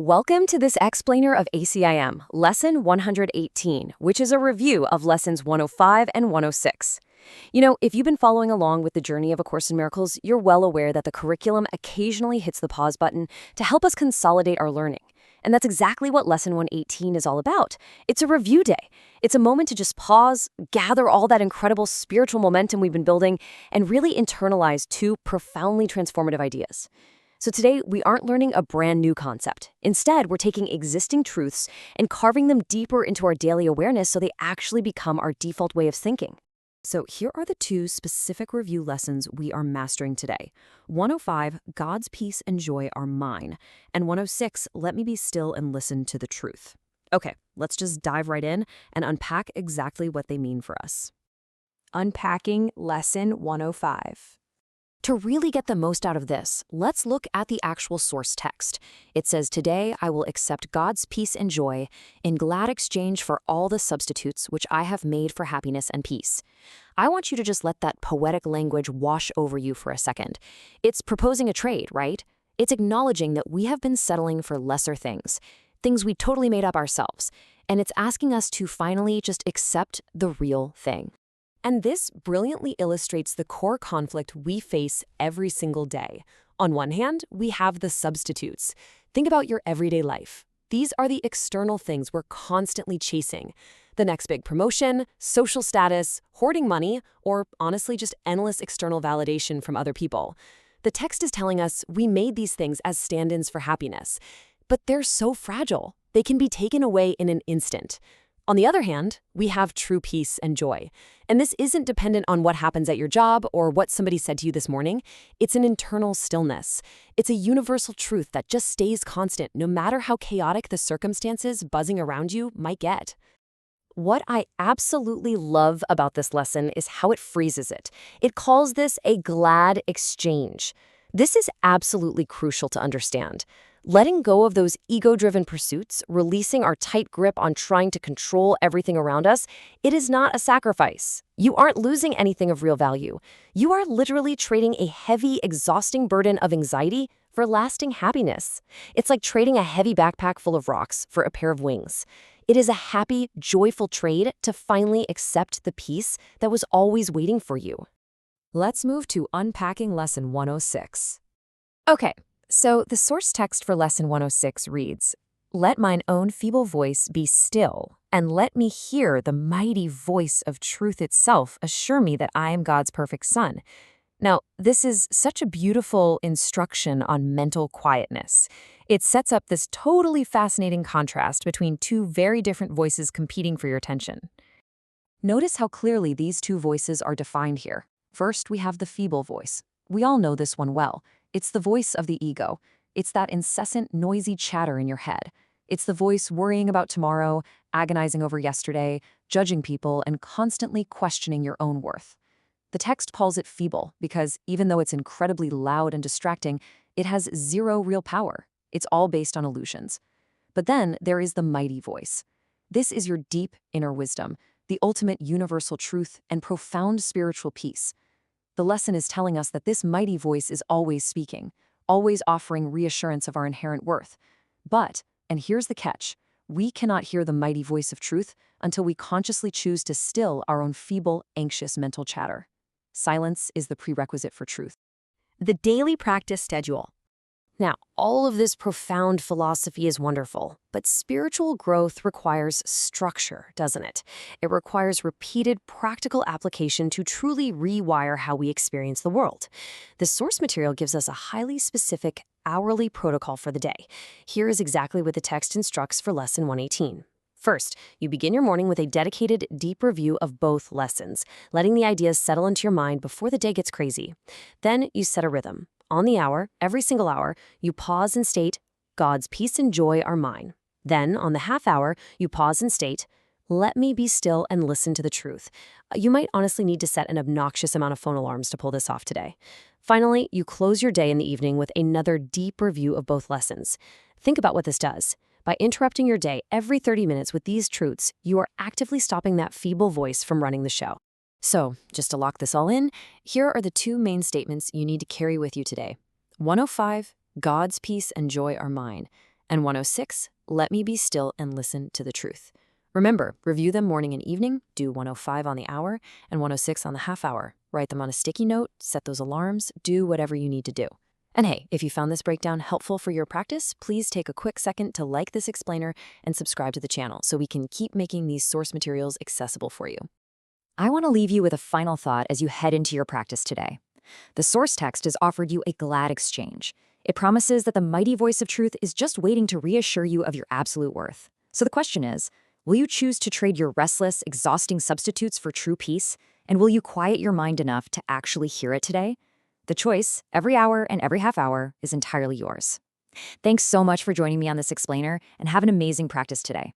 Welcome to this explainer of ACIM, Lesson 118, which is a review of Lessons 105 and 106. If you've been following along with the journey of A Course in Miracles, you're well aware that the curriculum occasionally hits the pause button to help us consolidate our learning. And that's exactly what Lesson 118 is all about. It's a review day. It's a moment to just pause, gather all that incredible spiritual momentum we've been building, and really internalize two profoundly transformative ideas. So today, we aren't learning a brand new concept. Instead, we're taking existing truths and carving them deeper into our daily awareness so they actually become our default way of thinking. So here are the two specific review lessons we are mastering today. 105, God's peace and joy are mine. And 106, let me be still and listen to the truth. Okay, let's just dive right in and unpack exactly what they mean for us. Unpacking Lesson 105. To really get the most out of this, let's look at the actual source text. It says, "Today I will accept God's peace and joy in glad exchange for all the substitutes which I have made for happiness and peace." I want you to just let that poetic language wash over you for a second. It's proposing a trade, right? It's acknowledging that we have been settling for lesser things we totally made up ourselves, and it's asking us to finally just accept the real thing. And this brilliantly illustrates the core conflict we face every single day. On one hand, we have the substitutes. Think about your everyday life. These are the external things we're constantly chasing. The next big promotion, social status, hoarding money, or honestly just endless external validation from other people. The text is telling us we made these things as stand-ins for happiness, but they're so fragile. They can be taken away in an instant. On the other hand, we have true peace and joy. And this isn't dependent on what happens at your job or what somebody said to you this morning. It's an internal stillness. It's a universal truth that just stays constant no matter how chaotic the circumstances buzzing around you might get. What I absolutely love about this lesson is how it phrases it. It calls this a glad exchange. This is absolutely crucial to understand. Letting go of those ego-driven pursuits, releasing our tight grip on trying to control everything around us, it is not a sacrifice. You aren't losing anything of real value. You are literally trading a heavy, exhausting burden of anxiety for lasting happiness. It's like trading a heavy backpack full of rocks for a pair of wings. It is a happy, joyful trade to finally accept the peace that was always waiting for you. Let's move to unpacking Lesson 106. Okay. So the source text for Lesson 106 reads, "Let mine own feeble voice be still, and let me hear the mighty voice of truth itself assure me that I am God's perfect Son." Now, this is such a beautiful instruction on mental quietness. It sets up this totally fascinating contrast between two very different voices competing for your attention. Notice how clearly these two voices are defined here. First, we have the feeble voice. We all know this one well. It's the voice of the ego. It's that incessant, noisy chatter in your head. It's the voice worrying about tomorrow, agonizing over yesterday, judging people, and constantly questioning your own worth. The text calls it feeble because even though it's incredibly loud and distracting, it has zero real power. It's all based on illusions. But then there is the mighty voice. This is your deep inner wisdom, the ultimate universal truth and profound spiritual peace. The lesson is telling us that this mighty voice is always speaking, always offering reassurance of our inherent worth. But, and here's the catch, we cannot hear the mighty voice of truth until we consciously choose to still our own feeble, anxious mental chatter. Silence is the prerequisite for truth. The daily practice schedule. Now, all of this profound philosophy is wonderful, but spiritual growth requires structure, doesn't it? It requires repeated practical application to truly rewire how we experience the world. The source material gives us a highly specific, hourly protocol for the day. Here is exactly what the text instructs for Lesson 118. First, you begin your morning with a dedicated, deep review of both lessons, letting the ideas settle into your mind before the day gets crazy. Then you set a rhythm. On the hour, every single hour, you pause and state, "God's peace and joy are mine." Then, on the half hour, you pause and state, "Let me be still and listen to the truth." You might honestly need to set an obnoxious amount of phone alarms to pull this off today. Finally, you close your day in the evening with another deep review of both lessons. Think about what this does. By interrupting your day every 30 minutes with these truths, you are actively stopping that feeble voice from running the show. So, just to lock this all in, here are the two main statements you need to carry with you today. 105, God's peace and joy are mine. And 106, let me be still and listen to the truth. Remember, review them morning and evening, do 105 on the hour and 106 on the half hour. Write them on a sticky note, set those alarms, do whatever you need to do. And hey, if you found this breakdown helpful for your practice, please take a quick second to like this explainer and subscribe to the channel so we can keep making these source materials accessible for you. I want to leave you with a final thought as you head into your practice today. The source text has offered you a glad exchange. It promises that the mighty voice of truth is just waiting to reassure you of your absolute worth. So the question is, will you choose to trade your restless, exhausting substitutes for true peace? And will you quiet your mind enough to actually hear it today? The choice, every hour and every half hour, is entirely yours. Thanks so much for joining me on this explainer, and have an amazing practice today.